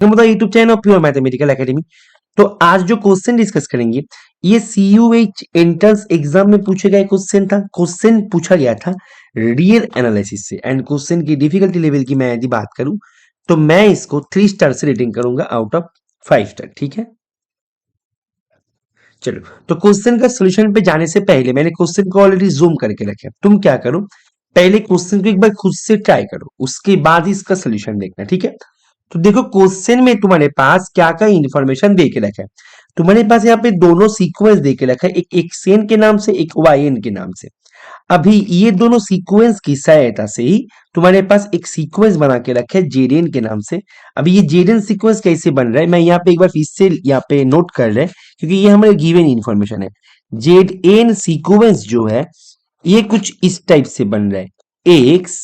मतलब YouTube channel pure mathematical academy. तो आज जो क्वेश्चन डिस्कस करेंगे ये CUH एंट्रेंस एग्जाम में पूछे गए क्वेश्चन था। क्वेश्चन पूछा गया था रियल एनालिसिस से, एंड क्वेश्चन की डिफिकल्टी लेवल की मैं यदि बात करूं तो मैं इसको 3 स्टार से रेटिंग करूंगा आउट ऑफ 5 स्टार। ठीक है, चलो। तो क्वेश्चन का सोल्यूशन पे जाने से पहले मैंने क्वेश्चन को ऑलरेडी जूम करके रखा है। तुम क्या करो, पहले क्वेश्चन को एक बार खुद से ट्राई करो, उसके बाद ही इसका सोल्यूशन देखना। ठीक है, तो देखो क्वेश्चन में तुम्हारे पास क्या क्या इंफॉर्मेशन दे के रखा है। तुम्हारे पास यहाँ पे दोनों सीक्वेंस दे के रखा है, एक एक्सएन के नाम से, एक वाईएन के नाम से। अभी ये दोनों सीक्वेंस की सहायता से ही तुम्हारे पास एक सीक्वेंस बना के रखा है जेडेन के नाम से। अभी ये जेडेन सीक्वेंस कैसे बन रहा है मैं यहाँ पे एक बार फिर से यहाँ पे नोट कर रहे हैं, क्योंकि ये हमारे गिवन इंफॉर्मेशन है। जेड एन सीक्वेंस जो है ये कुछ इस टाइप से बन रहा है, एक्स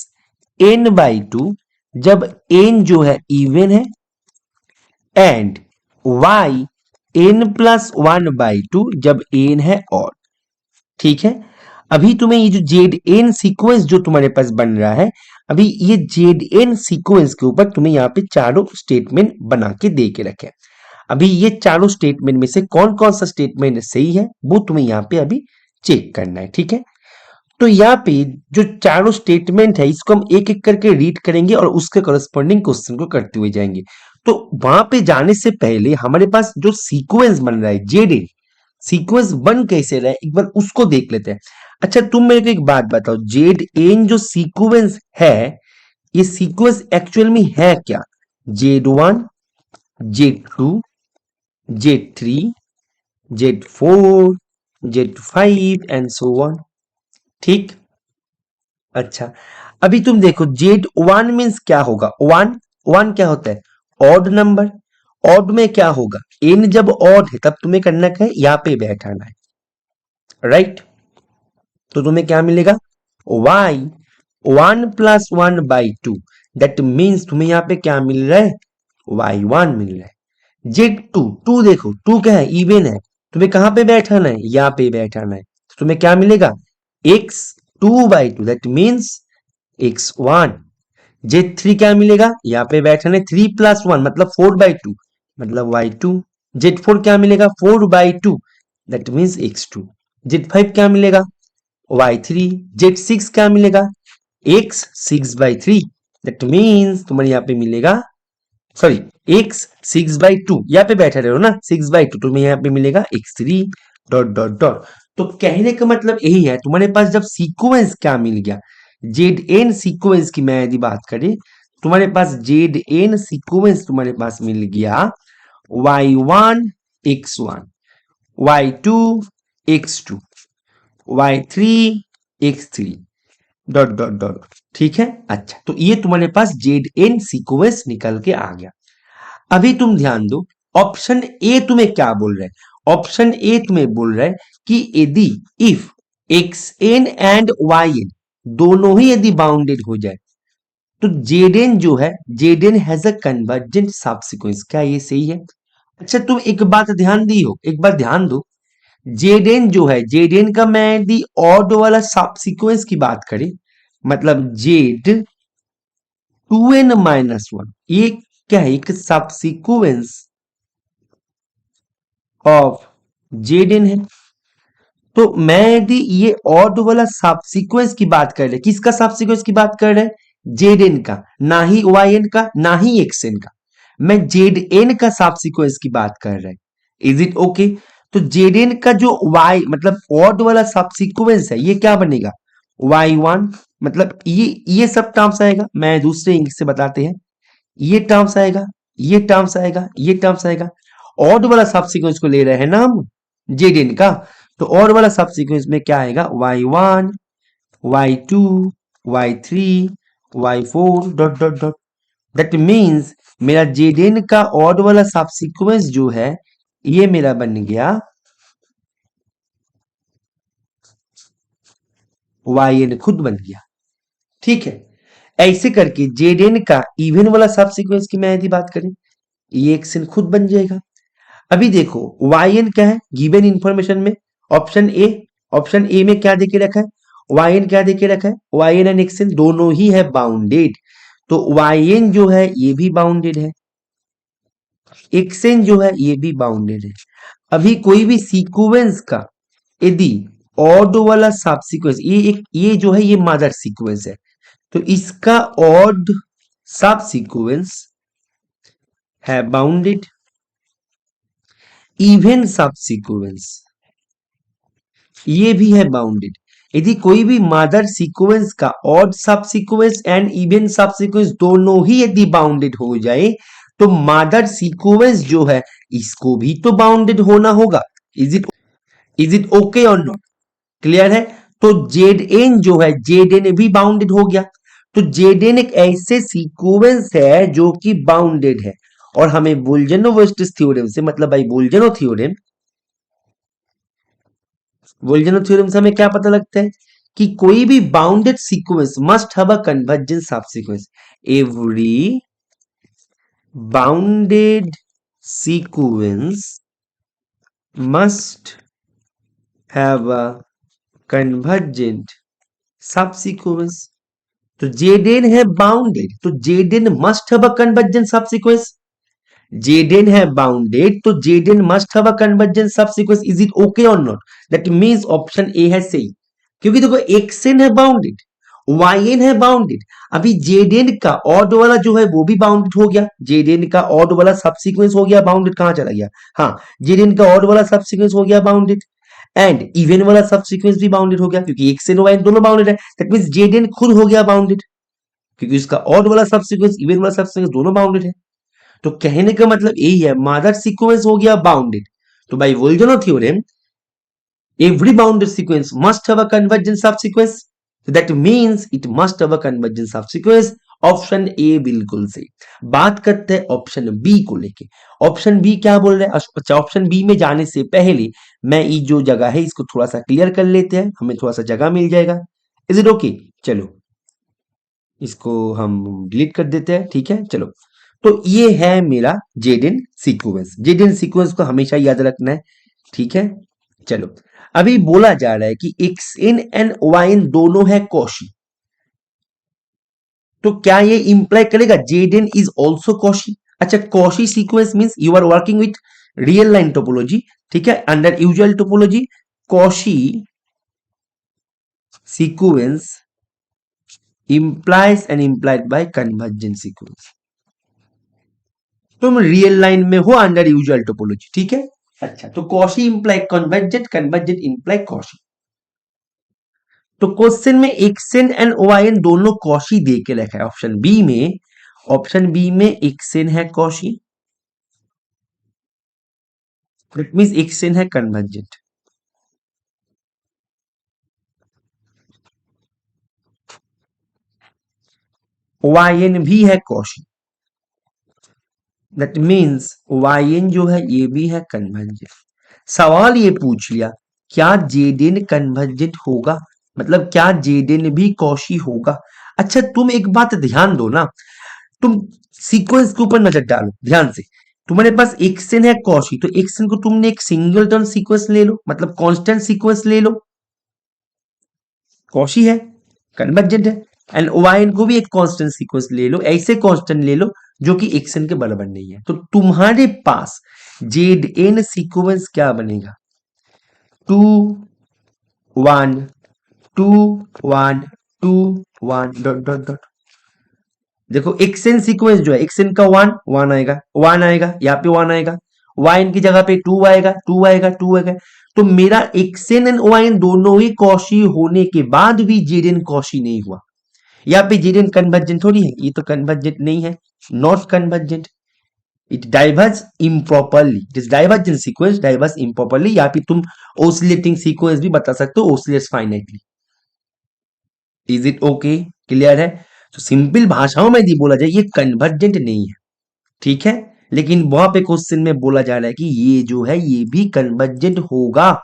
एन बाई टू जब एन जो है इवन है, and y n plus one by two जब एन है ऑड। ठीक है, अभी तुम्हें ये जो जेड एन सीक्वेंस जो तुम्हारे पास बन रहा है, अभी ये जेड एन सीक्वेंस के ऊपर तुम्हें यहाँ पे चारों स्टेटमेंट बना के दे के रखे हैं। अभी ये चारों स्टेटमेंट में से कौन कौन सा स्टेटमेंट सही है वो तुम्हें यहाँ पे अभी चेक करना है। ठीक है, तो यहाँ पे जो चारों स्टेटमेंट है इसको हम एक एक करके रीड करेंगे और उसके करस्पॉन्डिंग क्वेश्चन को करते हुए जाएंगे। तो वहां पे जाने से पहले हमारे पास जो सीक्वेंस बन रहा है जेड एन सीक्वेंस बन कैसे रहा है एक बार उसको देख लेते हैं। अच्छा, तुम मेरे को एक बात बताओ, जेड एन जो सीक्वेंस है ये सीक्वेंस एक्चुअल में है क्या? Z one, z two, z three, z four, z five and so on. ठीक, अच्छा। अभी तुम देखो जेड वन मीन्स क्या होगा, वन, वन क्या होता है ऑड नंबर। ऑड में क्या होगा, एन जब ऑड है तब तुम्हें करना क्या है, यहाँ पे बैठाना है, राइट। तो तुम्हें क्या मिलेगा, y one plus one by to, that means तुम्हें यहाँ पे क्या मिल रहा है, y1 मिल रहा है। जेड टू, टू देखो टू क्या है, इवन है, तुम्हें कहां पे बैठाना है, यहाँ पे बैठाना है। तो तुम्हें क्या मिलेगा, x two by two, that means x1। Z three क्या मिलेगा, यहाँ पे बैठाना है, थ्री प्लस वन मतलब फोर बाई टू, मतलब y2। जेड फोर क्या मिलेगा, four by two, that means x2। Z five क्या मिलेगा, y3। जेड सिक्स क्या मिलेगा, x six by three, that means तुम्हारे यहाँ पे मिलेगा, sorry, x six by two, यहाँ पे बैठे रहे हो ना, सिक्स बाई टू, तुम्हें यहाँ पे मिलेगा x3 डॉट डॉट डॉट। तो कहने का मतलब यही है, तुम्हारे पास जब सीक्वेंस क्या मिल गया, जेड एन सीक्वेंस की मैं यदि बात करें, तुम्हारे पास जेड एन सीक्वेंस तुम्हारे पास मिल गया, y1 x1, y2 x2, y3 x3 dot dot dot. ठीक है, अच्छा, तो ये तुम्हारे पास जेड एन सीक्वेंस निकल के आ गया। अभी तुम ध्यान दो, ऑप्शन ए तुम्हें क्या बोल रहा है, ऑप्शन ए तुम्हें बोल रहा है कि यदि if x n and y n दोनों ही यदि बाउंडेड हो जाए तो जेड एन जो है, z n has a convergent subsequence. क्या ये सही है? अच्छा, तुम एक बात ध्यान दी हो, एक बार ध्यान दो, जेड एन जो है, जेड एन का मैं यदि ऑड वाला सब सीक्वेंस की बात करें, मतलब z two n minus one, ये क्या है, एक सब सीक्वेंस ऑफ जेड एन है। तो मैं यदि ये ऑड वाला सब सीक्वेंस की बात कर रहे, किसका सब सीक्वेंस की बात कर रहे हैं, जेड एन का, ना ही वाई एन का, ना ही एक्स एन का, मैं जेड एन का सब सीक्वेंस की बात कर रहे हैं। Is it okay? तो जेड एन का जो वाई मतलब ऑड वाला सब सीक्वेंस है ये क्या बनेगा, वाई वन, मतलब ये सब टर्म्स आएगा, मैं दूसरे इंग्लिश से बताते हैं, ये टर्म्स आएगा, ये टर्म्स आएगा, ये टर्म्स आएगा। ऑड वाला सब सीक्वेंस को ले रहे हैं ना हम, जेड एन का, तो ऑड वाला सब सीक्वेंस में क्या आएगा, y1, y2, y3, y4 dot dot dot. That means मेरा जेड एन का ऑड वाला सब सीक्वेंस जो है ये मेरा बन गया yn, खुद बन गया। ठीक है, ऐसे करके जेड एन का इवन वाला सब सीक्वेंस की मैं यदि बात करें, ये एक्सन खुद बन जाएगा। अभी देखो वाई एन क्या है गिवन इंफॉर्मेशन में, ऑप्शन ए, ऑप्शन ए में क्या देके रखा है, वाई एन क्या देके रखा है, y n and x n दोनों ही है बाउंडेड, तो वाई एन जो है ये भी बाउंडेड है, एक्सएन जो है ये भी बाउंडेड है। अभी कोई भी सीक्वेंस का यदि ऑड वाला सब सीक्वेंस, ये जो है ये मदर सीक्वेंस है, तो इसका ऑड सब सीक्वेंस है बाउंडेड। इवन सब सीक्वेंस ये भी है बाउंडेड। यदि कोई भी मदर सीक्वेंस का ऑड सब सीक्वेंस एंड इवन सब सीक्वेंस दोनों ही यदि बाउंडेड हो जाए, तो मदर सीक्वेंस जो है इसको भी तो बाउंडेड होना होगा। इज इट ओके और नॉट? क्लियर है? तो जेड एन जो है, जेड एन भी बाउंडेड हो गया। तो जेड एन एक ऐसे सीक्वेंस है जो कि बाउंडेड है। और हमें बोल्जनो-वर्स्टिस थ्योरम से, मतलब भाई बोल्जनो थ्योरम से हमें क्या पता लगता है कि कोई भी bounded sequence must have a convergent subsequence. Every bounded sequence must have a convergent subsequence. तो जेडेन है बाउंडेड, तो Z n must have a convergent subsequence. Z n है बाउंडेड, तो Z n must have a convergent subsequence. Is it okay और not? That means option A है सही। क्योंकि देखो एक्सएन है बाउंडेड, वाईएन है बाउंडेड। अभी जेडेन का ऑड वाला जो है वो भी बाउंडेड हो गया। जेडेन का ऑड वाला सब सीक्वेंस हो गया बाउंडेड। कहां चला गया? हाँ, जेडेन का ऑड वाला सब सीक्वेंस हो गया बाउंडेड। एंड इवन वाला सब सीक्वेंस भी बाउंडेड हो गया, क्योंकि एक्सएन और वाईएन दोनों बाउंडेड है। दैट मींस जेडेन खुद हो गया बाउंडेड, क्योंकि उसका ऑड वाला सब सीक्वेंस, इवन वाला सब सीक्वेंस दोनों बाउंडेड है। तो कहने का मतलब यही है, मदर सीक्वेंस हो गया बाउंडेड। तो by Bolzano theorem, every bounded sequence must have a convergent subsequence. So that means it must have a convergent subsequence. Option A बिल्कुल सही। बात करते हैं ऑप्शन बी को लेके। ऑप्शन बी क्या बोल रहे हैं? अच्छा, ऑप्शन बी में जाने से पहले मैं ये जो जगह है इसको थोड़ा सा क्लियर कर लेते हैं, हमें थोड़ा सा जगह मिल जाएगा। Is it okay? चलो इसको हम डिलीट कर देते हैं, ठीक है। चलो, तो ये है मेरा जेडन सीक्वेंस। जेडन सीक्वेंस को हमेशा याद रखना है, ठीक है। चलो, अभी बोला जा रहा है कि X n and Y n दोनों है कौशी। तो क्या ये इंप्लाई करेगा Z n is also Cauchy? अच्छा, Cauchy sequence means you are working with real line topology, ठीक है, under usual topology. Cauchy sequence implies and implied by convergent sequence। तुम रियल लाइन में हो अंडर यूजुअल टोपोलॉजी, ठीक है। अच्छा, तो Cauchy imply convergent, convergent imply Cauchy. तो क्वेश्चन में एक्सेन एंड ओआईएन दोनों कौशी दे के रखा है ऑप्शन बी में। ऑप्शन बी में एक्सेन है कौशी, इट मींस एक्सेन है कन्वर्जेंट। ओआईएन भी है कौशी, दैट मींस ओआईएन जो है ये भी है कन्वर्जेंट। सवाल ये पूछ लिया, क्या जेडेन कन्वर्जेंट होगा? मतलब क्या जेडेन भी कौशी होगा? अच्छा, तुम एक बात ध्यान दो ना, तुम सीक्वेंस के ऊपर नजर डालो ध्यान से। तुम्हारे पास एक्सेन है कौशी, तो एक्सेन को तुमने एक सिंगल टर्न सीक्वेंस ले लो, मतलब कांस्टेंट सीक्वेंस ले लो, कौशी है, कन्वर्जेंट है। एंड ओवाइन को भी एक कांस्टेंट सीक्वेंस ले लो, ऐसे कांस्टेंट ले लो जो कि एक्सेन के बराबर नहीं है। तो तुम्हारे पास जेड एन सीक्वेंस क्या बनेगा? 2 1 2 1 2 1 डॉट डॉट डॉट। देखो एक्सएन सीक्वेंस जो है, एक्सएन का वन वन आएगा, वन आएगा, यहाँ पे वन आएगा, वाइन की जगह पे टू आएगा, टू आएगा, टू आएगा। तो मेरा एक्सएन एंड वाइन दोनों ही कौशी होने के बाद भी जेडन कौशी नहीं हुआ। यहाँ पे जेडन कन्वर्जेंट थोड़ी है, ये तो कन्वर्जेंट नहीं है, not convergent. It diverge improperly, it is divergent sequence diverge improperly. यहाँ पे तुम ओसिलेटिंग सीक्वेंस भी बता सकते हो, oscillates finitely. Is it okay? Clear है? तो सिंपल भाषाओं में यदि बोला जाए, ये कन्वर्जेंट नहीं है, ठीक है। लेकिन वहां पे क्वेश्चन में बोला जा रहा है कि ये जो है ये भी कन्वर्जेंट होगा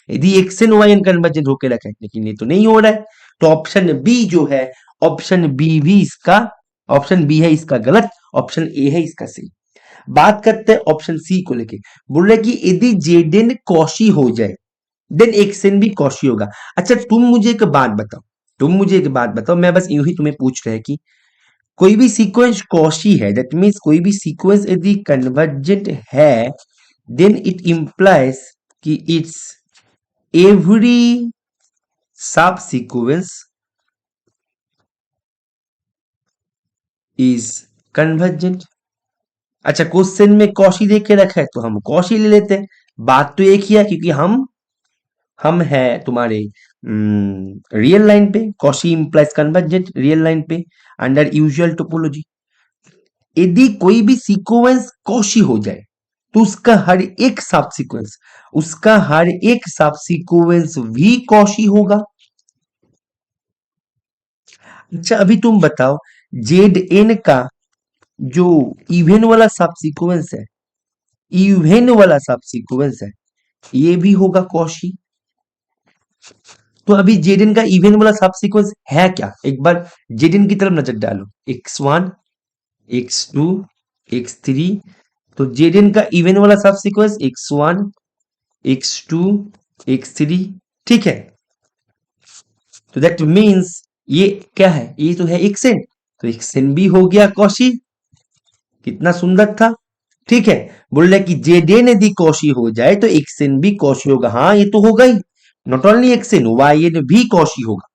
यदि x and y n convergent होकर रखा है, लेकिन ये तो नहीं हो रहा है। तो ऑप्शन बी जो है, ऑप्शन बी भी इसका, ऑप्शन बी है इसका गलत, ऑप्शन ए है इसका सही। बात करते हैं ऑप्शन सी को लेके। बोल रहे कि यदि जेडेन कौशी हो जाए देन एक्सेन भी कौशी होगा। अच्छा, तुम मुझे एक बात बताओ, मैं बस यूं ही तुम्हें पूछ रहे कि कोई भी सीक्वेंस कॉशी है, दैट मीन्स कोई भी सीक्वेंस यदि कन्वर्जेंट है, देन इट implies कि इट्स एवरी सब सीक्वेंस इज कन्वर्जेंट। अच्छा, क्वेश्चन में कॉशी दे के रखा है तो हम कॉशी ले लेते हैं। बात तो एक ही है, क्योंकि हम है तुम्हारे रियल लाइन पे, Cauchy implies convergent real line पे अंडर यूजुअल टोपोलॉजी। यदि कोई भी सीक्वेंस कॉशी हो जाए तो उसका हर एक सब सीक्वेंस भी कॉशी होगा। अच्छा, अभी तुम बताओ, जेड एन का जो इवन वाला सब सीक्वेंस है, इवन वाला सब सीक्वेंस है, ये भी होगा कॉशी। तो अभी जेडन का इवन वाला सब सीक्वेंस है क्या? एक बार जेडन की तरफ नजर डालो, x1 x2 x3। तो जेडन का इवन वाला सब सीक्वेंस x1 x2 x3, ठीक है। तो दैट मीन्स ये क्या है? ये तो है xn, तो xn भी हो गया कौशी। कितना सुंदर था, ठीक है। बोल रहे कि जेडन यदि कौशी हो जाए तो xn भी कौशी होगा। हाँ, ये तो होगा ही, नॉट ओनली xn, yn भी कौशी होगा।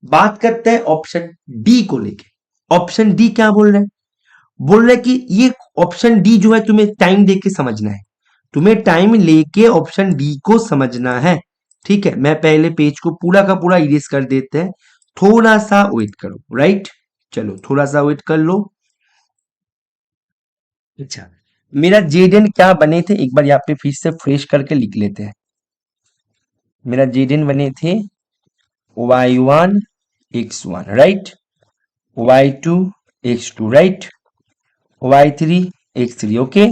बात करते हैं ऑप्शन डी को लेके। ऑप्शन डी क्या बोल रहे हैं? बोल रहे कि ये ऑप्शन डी जो है तुम्हें टाइम देके समझना है, तुम्हें टाइम लेके ऑप्शन डी को समझना है, ठीक है। मैं पहले पेज को पूरा का पूरा इरेज कर देते हैं, थोड़ा सा वेट करो, राइट। चलो थोड़ा सा वेट कर लो। अच्छा, मेरा जेडन क्या बने थे, एक बार यहाँ पे फिर से फ्रेश करके लिख लेते हैं। मेरा जेडन बने थे y1 x1, right, y2 x2, right, y3 x3, okay,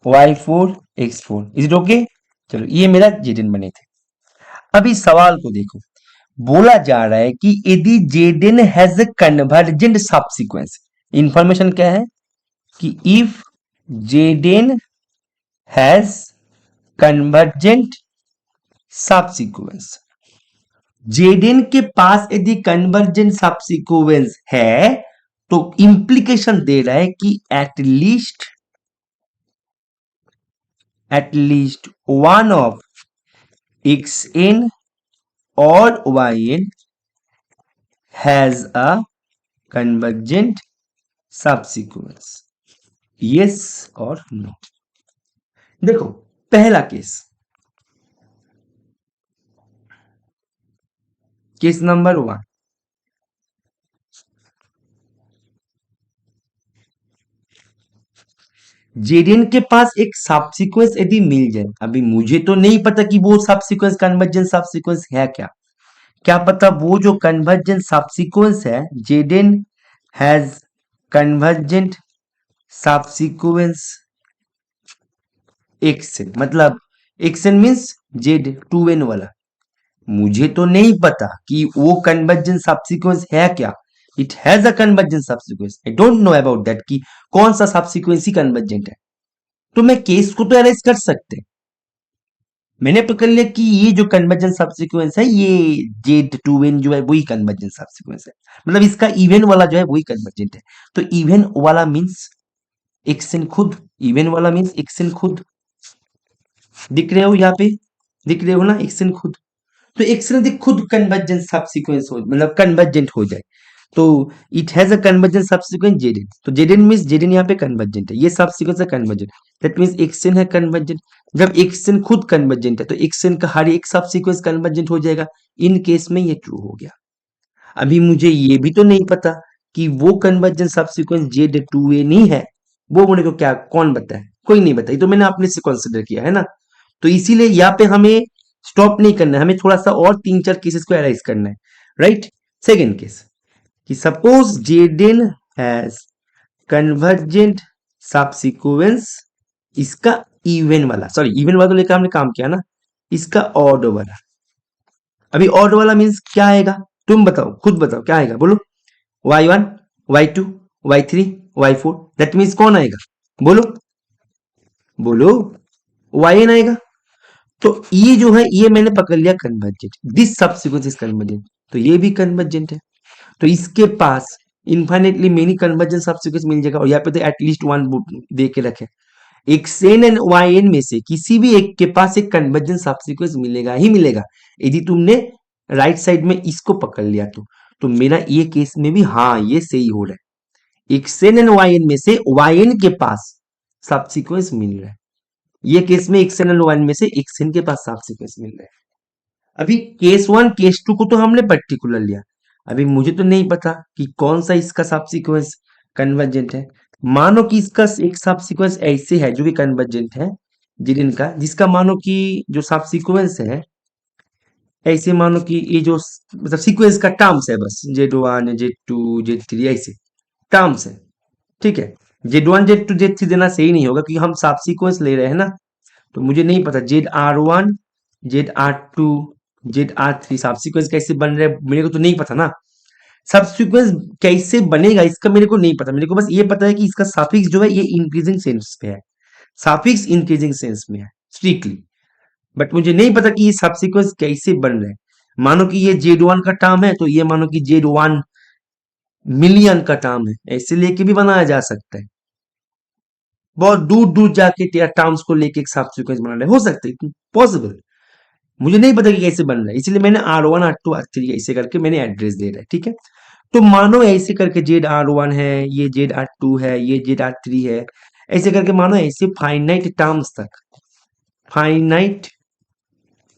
y4 x4, is it okay? चलो, ये मेरा जेडन बने थे। अभी सवाल को देखो, बोला जा रहा है कि यदि जेडन हैज ए कन्वर्जेंट सब सीक्वेंस, इंफॉर्मेशन क्या है कि इफ जेडन हैज कन्वर्जेंट सब सीक्वेंस, जेडन के पास यदि कन्वर्जेंट सब सीक्वेंस है तो इंप्लीकेशन दे रहा है कि एटलीस्ट वन ऑफ xn और yn has a convergent subsequence, yes और no। देखो, पहला केस नंबर 1, जेडन के पास एक सब सीक्वेंस यदि मिल जाए, अभी मुझे तो नहीं पता कि वो सब सीक्वेंस कन्वर्जेंट सब सीक्वेंस है क्या, क्या पता वो जो कन्वर्जेंट सब सीक्वेंस है, जेडन हैज कन्वर्जेंट सब सीक्वेंस एक्सन, मतलब एक्सन मीन्स जेड 2n वाला। मुझे तो नहीं पता कि वो कन्वर्जेंट सब सीक्वेंस है क्या, इट हैज अ कन्वर्जेंट सब sequence, I don't know about that कि कौन सा सब सीक्वेंस ही कन्वर्जेंट है। तो मैं केस को तो एनालाइज कर सकते, मैंने पकड़ लिया कि ये जो कन्वर्जेंट सब सीक्वेंस है, ये जेड 2n जो है वही कन्वर्जेंट सब सीक्वेंस है, मतलब इसका इवन वाला जो है वही कन्वर्जेंट है। तो इवन वाला मींस एक्सन खुद, इवन वाला मींस एक्सन खुद, दिख रहे हो यहाँ पे, दिख रहे हो ना, एक्सन खुद। तो एक्सन यदि खुद कन्वर्जेंट सब सीक्वेंस हो, मतलब कन्वर्जेंट हो जाए, तो इट हैज अ कन्वर्जेंट सब सीक्वेंस जेडन, तो जेडन मींस जेडन यहाँ पे कन्वर्जेंट है, ये सब सीक्वेंस है कन्वर्जेंट, दैट मींस एक्सन है कन्वर्जेंट। जब एक्सन खुद कन्वर्जेंट है तो एक्सन का हर एक सब सीक्वेंस कन्वर्जेंट हो जाएगा, इन केस में ये ट्रू हो गया। अभी मुझे ये भी तो नहीं पता कि वो कन्वर्जेंट सब सीक्वेंस जेड 2n ही है, वो मुझे को क्या कौन बताए, कोई नहीं बताई, तो मैंने अपने से कंसिडर किया है ना। तो इसीलिए यहाँ पे हमें स्टॉप नहीं करना है, हमें थोड़ा सा और 3-4 केसेस को एनालाइज करना है, राइट। सेकेंड केस कि सपोज जेडन हैज कन्वर्जेंट सब सीक्वेंस, इसका इवन वाला, सॉरी इवन वाला तो लेकर हमने काम किया ना, इसका ऑड वाला। अभी ऑड वाला मींस क्या आएगा, तुम बताओ, खुद बताओ क्या आएगा, बोलो। y1 y2 y3 y4, that means कौन आएगा, बोलो बोलो, yn आएगा। तो ये जो है, ये मैंने पकड़ लिया कन्वर्जेंट, दिस सब सीक्वेंस इज कन्वर्जेंट, तो ये भी कन्वर्जेंट है। तो इसके पास इन्फाइनेटली मेनी कन्वर्जन सब्सिक्वेंस मिल जाएगा, और यहाँ पे तो एटलीस्ट वन दे के रखे। एक्सएन एंड वाईएन में से किसी भी एक के पास एक कन्वर्जन सब्सिक्वेंस मिलेगा ही मिलेगा, यदि तुमने राइट साइड में इसको पकड़ लिया तो मेरा ये केस में भी हाँ ये सही हो रहा है। एक्सएन एंड वाईएन में से वाईएन के पास सब्सिक्वेंस मिल रहा है, ये केस में एक्सएन एंड वाईएन में से एक्सएन के पास सब्सिक्वेंस मिल रहा है। अभी केस वन केस टू को तो हमने पर्टिकुलर लिया, अभी मुझे तो नहीं पता कि कौन सा इसका सब्सिक्वेंस कन्वर्जेंट है। मानो कि इसका एक सब्सिक्वेंस ऐसे है जो कि कन्वर्जेंट है जिन का, जिसका मानो कि जो सब्सिक्वेंस है ऐसे, मानो कि ये जो मतलब सीक्वेंस का टर्म्स है, बस Z1 Z2 Z3 ऐसे टर्म्स है, ठीक है। Z1 Z2 Z3 देना सही नहीं होगा क्योंकि हम सब सीक्वेंस ले रहे हैं ना, तो मुझे नहीं पता ZR1 ZR2 ZR3 सब सीक्वेंस कैसे बन रहे हैं, मेरे को तो नहीं पता ना। सब सीक्वेंस कैसे बनेगा इसका मेरे को नहीं पता, मेरे को बस ये पता है कि इसका सफिक्स जो है ये इंक्रीजिंग सेंस पे है, सफिक्स इंक्रीजिंग सेंस में है स्ट्रिक्टली, बट मुझे नहीं पता कि ये सब सीक्वेंस कैसे बन रहे हैं। मानो कि ये Z1 का टर्म है तो ये मानो कि Z1 मिलियन का टर्म है, ऐसे लेके भी बनाया जा सकता है। बहुत दूर दूर जाके टर्म्स को लेके एक सब सीक्वेंस बना रहे हो सकता है, पॉसिबल। मुझे नहीं पता कि कैसे बन रहा है, इसलिए मैंने R1 R2 R3 ऐसे करके मैंने एड्रेस दे रहा है, ठीक है। तो मानो ऐसे करके ZR1 है, ये ZR2 है, ये ZR3 है, ऐसे करके मानो ऐसे फाइनाइट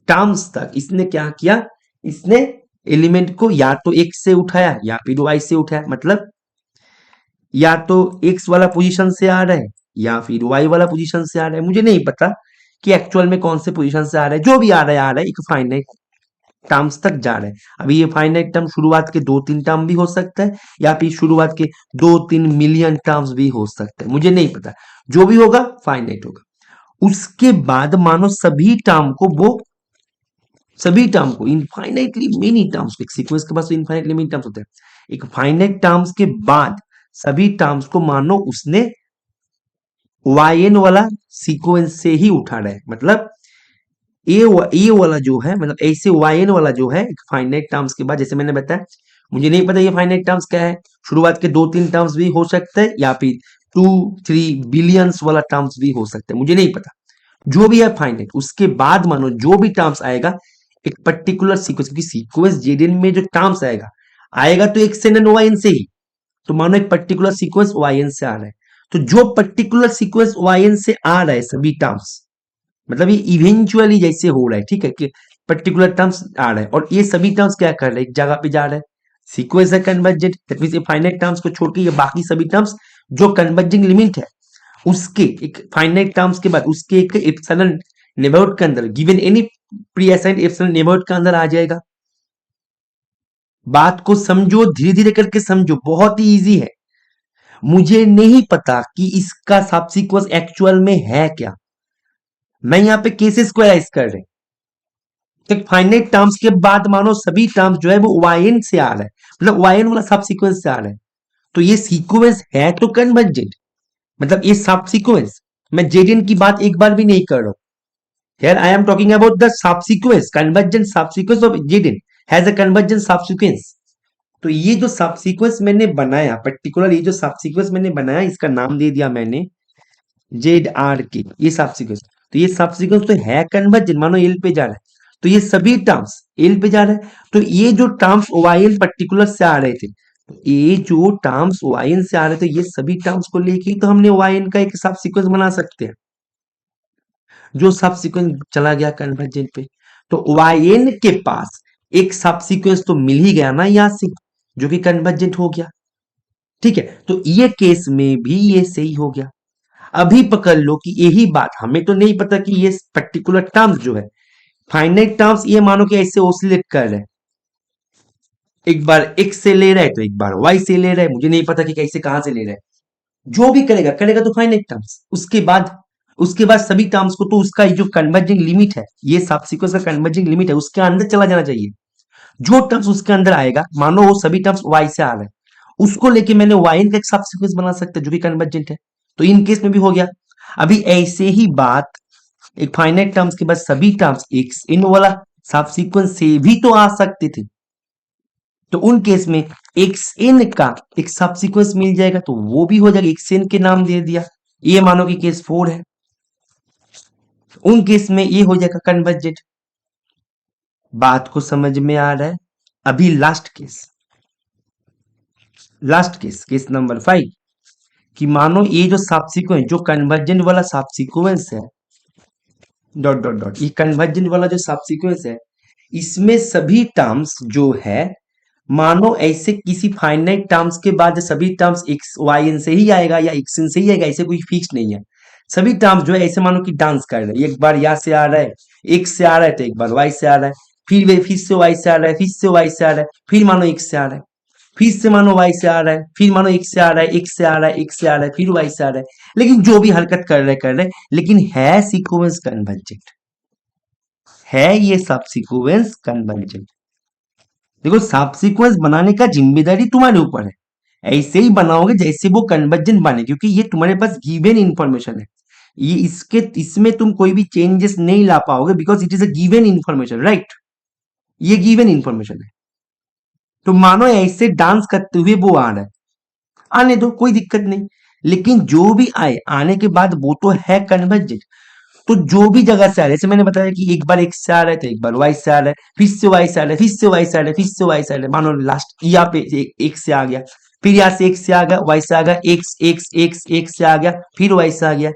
टर्म्स तक इसने क्या किया, इसने एलिमेंट को या तो x से उठाया या फिर y से उठाया, मतलब या तो x वाला पोजीशन से आ रहा है या फिर y वाला पोजीशन से आ रहा है, मुझे नहीं पता कि एक्चुअल में कौन से पोजीशन से आ रहा है, जो भी आ रहा है एक फाइनाइट टर्म्स तक जा रहा है। अभी ये फाइनाइट टर्म शुरुआत के 2-3 टर्म भी हो सकता है या फिर शुरुआत के 2-3 मिलियन टर्म्स भी हो सकते हैं, मुझे नहीं पता, जो भी होगा फाइनाइट होगा। उसके बाद मानो सभी टर्म को इनफाइनाइटली मेनी टर्म्स, एक सीक्वेंस के पास तो इनफाइनाइटली मेनी टर्म्स होते हैं, एक फाइनाइट टर्म्स के बाद सभी टर्म्स को मानो उसने वाईएन वाला सीक्वेंस से ही उठा रहा है, मतलब ए वाला जो है, मतलब ऐसे वाईएन वाला जो है एक फाइनाइट टर्म्स के बाद, जैसे मैंने बताया मुझे नहीं पता ये फाइनाइट टर्म्स क्या है, शुरुआत के 2-3 टर्म्स भी हो सकते हैं या फिर 2-3 बिलियंस वाला टर्म्स भी हो सकते हैं, मुझे नहीं पता, जो भी है फाइनाइट। उसके बाद मानो जो भी टर्म्स आएगा एक पर्टिकुलर सीक्वेंस, क्योंकि सीक्वेंस जेडन में जो टर्म्स आएगा आएगा तो एक्सएन एंड वाईएन से ही, तो मानो एक पर्टिकुलर सीक्वेंस वाईएन से आ रहा है, तो जो पर्टिकुलर सीक्वेंस वाईएन से आ रहा है सभी टर्म्स, मतलब ये इवेंचुअली जैसे हो रहा है, ठीक है, कि पर्टिकुलर टर्म्स आ रहा है और ये सभी टर्म्स क्या कर रहे हैं, एक जगह पे जा रहा है, सीक्वेंस है कन्वर्जेंट, दैट मींस ये फाइनाइट टर्म्स को छोड़ के ये बाकी सभी टर्म्स जो कन्वर्जिंग लिमिट है उसके एक फाइनाइट टर्म्स के बाद उसके एक एप्सिलॉन नेबरहुड के अंदर, given any pre assigned epsilon neighbourhood के अंदर आ जाएगा। बात को समझो, धीरे धीरे करके समझो, बहुत ही इजी है। मुझे नहीं पता कि इसका सबसीक्वेंस एक्चुअल में है क्या, मैं यहाँ पे केसेस को एनालाइज कर रहे हैं, तो फाइनाइट टर्म्स के बाद मानो सभी टर्म्स जो है वो वाईएन से आ रहा है, मतलब वाईएन वाला सब सीक्वेंस से आ रहा है, तो ये सीक्वेंस है तो कन्वर्जेंट, मतलब ये सब सीक्वेंस, मैं जेडन की बात एक बार भी नहीं कर रहा हूं, here I am talking about the subsequence, convergent subsequence of Z n has a convergent subsequence. तो ये जो सब सीक्वेंस मैंने बनाया, पर्टिकुलर ये जो सब सीक्वेंस मैंने बनाया, इसका नाम दे दिया मैंने ZR के, ये सब सीक्वेंस, तो ये सब सीक्वेंस तो है कन्वर्जेंट, मानो एल पे जा रहा है, तो ये सभी टर्म्स एल पे जा रहा है, तो ये जो टर्म्स वाईएन पर्टिकुलर से आ रहे थे, तो ये जो टर्म्स वाईएन से आ रहे थे, ये सभी टर्म्स को लेके ही तो हमने वाईएन का एक सब सीक्वेंस बना सकते हैं, जो सब सीक्वेंस चला गया कन्वर्जेंट पे, तो वाईएन के पास एक सब सीक्वेंस तो मिल ही गया ना यहाँ से, जो कि कन्वर्जेंट हो गया, ठीक है। तो ये केस में भी ये सही हो गया। अभी पकड़ लो कि यही बात, हमें तो नहीं पता कि ये पर्टिकुलर टर्म्स जो है फाइनाइट टर्म्स, ये मानो कि ऐसे ओसिलेट कर रहे हैं, एक बार x से ले रहा है तो एक बार y से ले रहा है, मुझे नहीं पता कि कैसे कहां से ले रहा है, जो भी करेगा करेगा तो फाइनाइट टर्म्स। उसके बाद सभी टर्म्स को तो उसका जो कन्वर्जिंग लिमिट है, ये सबसीक्वेंस का कन्वर्जिंग लिमिट है, उसके अंदर चला जाना चाहिए, जो टर्म्स उसके अंदर आएगा, मानो वो सभी टर्म्स y से आ रहे हैं, उसको लेके मैंने yn का एक सब सीक्वेंस बना सकता है जो कि कन्वर्जेंट है, तो इन केस में भी हो गया। अभी ऐसे ही बात एक फाइनाइट टर्म्स के बाद सभी टर्म्स एक्स इन वाला सब सीक्वेंस से भी तो आ सकते थे, तो उन केस में एक्स एन का एक सब सीक्वेंस मिल जाएगा, तो वो भी हो जाएगा, एक्स एन के नाम दे दिया। ये मानो कि केस 4 है, उन केस में ये हो जाएगा कन्वर्जेंट। बात को समझ में आ रहा है? अभी लास्ट केस, केस नंबर 5, कि मानो ये जो सब सीक्वेंस, जो कन्वर्जेंट वाला सब सीक्वेंस है, डॉट डॉट डॉट, ये कन्वर्जेंट वाला जो सब सीक्वेंस है, इसमें सभी टर्म्स जो है, मानो ऐसे किसी फाइनाइट टर्म्स के बाद सभी टर्म्स एक्स वाई एन से ही आएगा या एक्स एन से ही आएगा, ऐसे कोई फिक्स नहीं है। सभी टर्म्स जो है ऐसे मानो कि डांस कर रहे हैं, एक बार यहाँ से आ रहा है, एक्स से आ रहा है, तो एक बार वाई से आ रहा है, फिर वे फिर से वाई से आ रहा है, फिर से वाई से आ रहा है, फिर मानो एक्स से आ रहा है, फिर से मानो वाई से आ रहा है, फिर मानो एक्स से आ रहा है, एक्स से आ रहा है, एक्स से आ रहा है, फिर वाई से आ रहा है। लेकिन जो भी हरकत कर रहे हैं, लेकिन है सीक्वेंस कन्वर्जेंट, है ये सब सीक्वेंस कन्वर्जेंट। देखो सब सीक्वेंस बनाने का जिम्मेदारी तुम्हारे ऊपर है, ऐसे ही बनाओगे जैसे वो कन्वर्जेंट बने, क्योंकि ये तुम्हारे पास गिवन इंफॉर्मेशन है, ये इसमें तुम कोई भी चेंजेस नहीं ला पाओगे, because it is a given information, right? ये गिवन इंफॉर्मेशन है। तो मानो ऐसे डांस करते हुए वो आ रहा है, आने दो, कोई दिक्कत नहीं। लेकिन जो भी आए आने के बाद वो तो है कन्वर्जेंट। तो जो भी जगह से आ रहा है, जैसे मैंने बताया कि एक बार एक्स से आ रहा है, तो एक बार वाई से आ रहा है, फिर से वाई से आ रहा है, फिर से वाई से आ रहा है, फिर से वाई से आ रहा है, मानो लास्ट यहाँ पे एक से आ गया, फिर यहाँ से एक्स से आ गया, वाई से आ गया, एक्स एक्स एक्स एक्स से आ गया, फिर वाई से आ गया।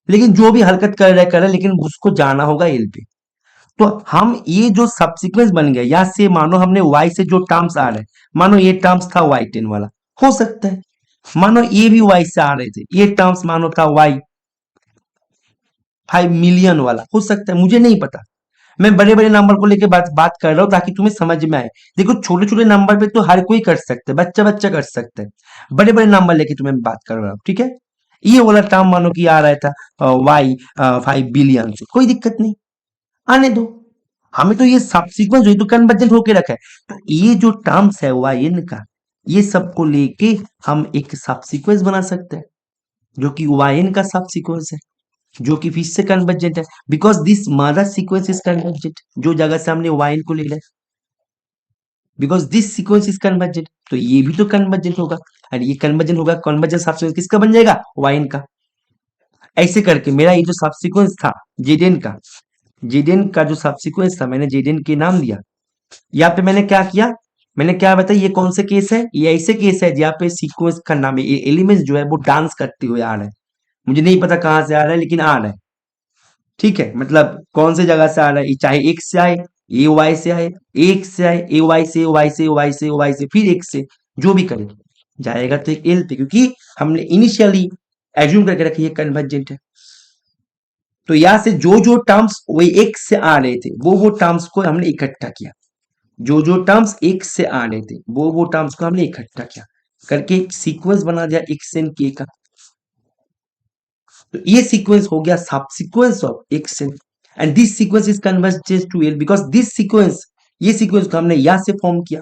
लेकिन जो भी हरकत कर रहा है, लेकिन उसको जाना होगा एल पे। तो हम ये जो सबसीक्वेंस बन गया, यहाँ से मानो हमने वाई से जो टर्म्स आ रहे हैं, मानो ये टर्म्स था वाई 10 वाला, हो सकता है मानो ये भी वाई से आ रहे थे, ये टर्म्स मानो था वाई 5 मिलियन वाला, हो सकता है, मुझे नहीं पता। मैं बड़े बड़े नंबर को लेके बात बात कर रहा हूँ ताकि तुम्हें समझ में आए। देखो छोटे छोटे नंबर पे तो हर कोई कर सकता है, बच्चा बच्चा कर सकता है, बड़े बड़े नंबर लेके तुम्हें बात कर रहा हूँ, ठीक है? ये वाला टर्म मानो कि आ रहा था वाई 5 बिलियन से, कोई दिक्कत नहीं, आने दो। हमें तो ये सब सीक्वेंस जो तो कन्वर्जेंट होके रखा है, तो ये जो टर्म्स है वाई एन का, ये सबको लेके हम एक सब सीक्वेंस बना सकते हैं, जो कि वाई एन का सब सीक्वेंस है, जो कि फिर से कन्वर्जेंट है, because this mother sequence is convergent, जो जगह से हमने वाइन को ले लिया, because this sequence is convergent, तो ये भी तो कन्वर्जेंट होगा, और ये कन्वर्जेंट होगा, कन्वर्जेंट सब सीक्वेंस किसका बन जाएगा? वाइन का। ऐसे करके मेरा ये जो सब सीक्वेंस था जेडेन का, जेडेन का जो सब सीक्वेंस था, मैंने जेडेन के नाम दिया। यहाँ पे मैंने क्या किया, मैंने क्या बताया, ये कौन से केस है? ये ऐसे केस है जहाँ पे सीक्वेंस का नाम है, ये एलिमेंट्स जो है वो डांस करते हुए आ रहे हैं, मुझे नहीं पता कहाँ से आ रहा है, लेकिन आ रहा है, ठीक है? मतलब कौन से जगह से आ रहा है, चाहे एक्स से आए, ए वाई से आए, एक से आए, ए वाई से, वाई से, वाई से, वाई से, फिर एक से, जो भी करे जाएगा तो एक एल पे, क्योंकि हमने इनिशियली एज्यूम करके रखी है कन्वर्जेंट है। तो यहां से जो जो टर्म्स वही एक से आ रहे थे, वो टर्म्स को हमने इकट्ठा किया, जो जो टर्म्स एक से आ रहे थे वो टर्म्स को हमने इकट्ठा किया करके एक सीक्वेंस बना दिया एक्स एन के का। तो ये सीक्वेंस हो गया subsequence of x n, and this sequence is convergent to l, because this sequence, ये सीक्वेंस को हमने यहां से फॉर्म किया,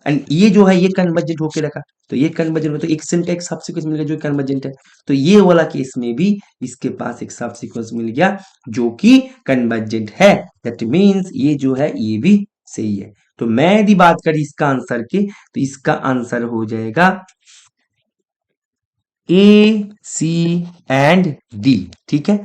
एंड ये जो है ये कन्वर्जेंट होके रखा, तो ये कन्वर्जेंट हो, तो एक्स एन का एक सब सीक्वेंस मिल गया जो कन्वर्जेंट है। तो ये वाला केस में भी इसके पास एक सब सीक्वेंस मिल गया जो कि कन्वर्जेंट है, दैट मीन्स ये जो है ये भी सही है। तो मैं यदि बात करी इसका आंसर की, तो इसका आंसर हो जाएगा ए सी एंड डी, ठीक है?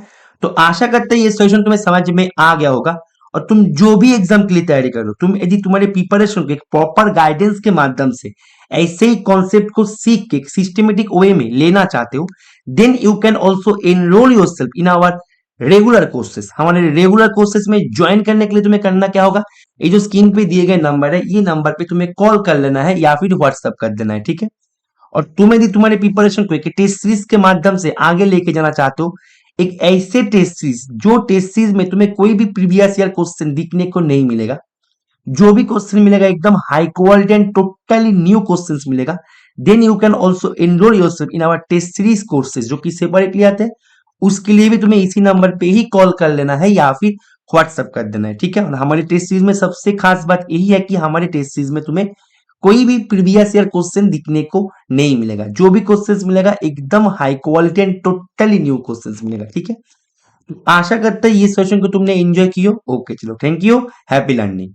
तो आशा करते हैं ये सॉल्यूशन तुम्हें समझ में आ गया होगा, और तुम जो भी एग्जाम के लिए तैयारी करो, तुम यदि तुम्हारे प्रिपरेशन को एक प्रॉपर गाइडेंस के माध्यम से ऐसे ही कॉन्सेप्ट को सीख के सिस्टमेटिक वे में लेना चाहते हो, then you can also enrol yourself in our regular courses. हमारे रेगुलर कोर्सेज में ज्वाइन करने के लिए तुम्हें करना क्या होगा, ये जो स्क्रीन पे दिए गए नंबर है, ये नंबर पे तुम्हें कॉल कर लेना है या फिर व्हाट्सएप कर देना है, ठीक है? और तुम यदि तुम्हारे प्रिपरेशन को एक टेस्ट सीरीज के माध्यम से आगे लेके जाना चाहते हो, एक ऐसे टेस्ट सीरीज, जो टेस्ट सीरीज में तुम्हें कोई भी प्रीवियस ईयर क्वेश्चन दिखने को नहीं मिलेगा, जो भी क्वेश्चन मिलेगा एकदम high quality and totally new questions मिलेगा, then you can also enrol yourself in our test series courses, जो कि सेपरेटली आते हैं। उसके लिए भी तुम्हें इसी नंबर पे ही कॉल कर लेना है या फिर व्हाट्सएप कर देना है, ठीक है? और हमारे टेस्ट सीरीज में सबसे खास बात यही है कि हमारे टेस्ट सीरीज में तुम्हें कोई भी प्रीवियस ईयर क्वेश्चन दिखने को नहीं मिलेगा, जो भी क्वेश्चंस मिलेगा एकदम high quality and totally new questions मिलेगा, ठीक है? तो आशा करता है ये सेशन को तुमने एंजॉय किया। ओके चलो, थैंक यू, हैप्पी लर्निंग।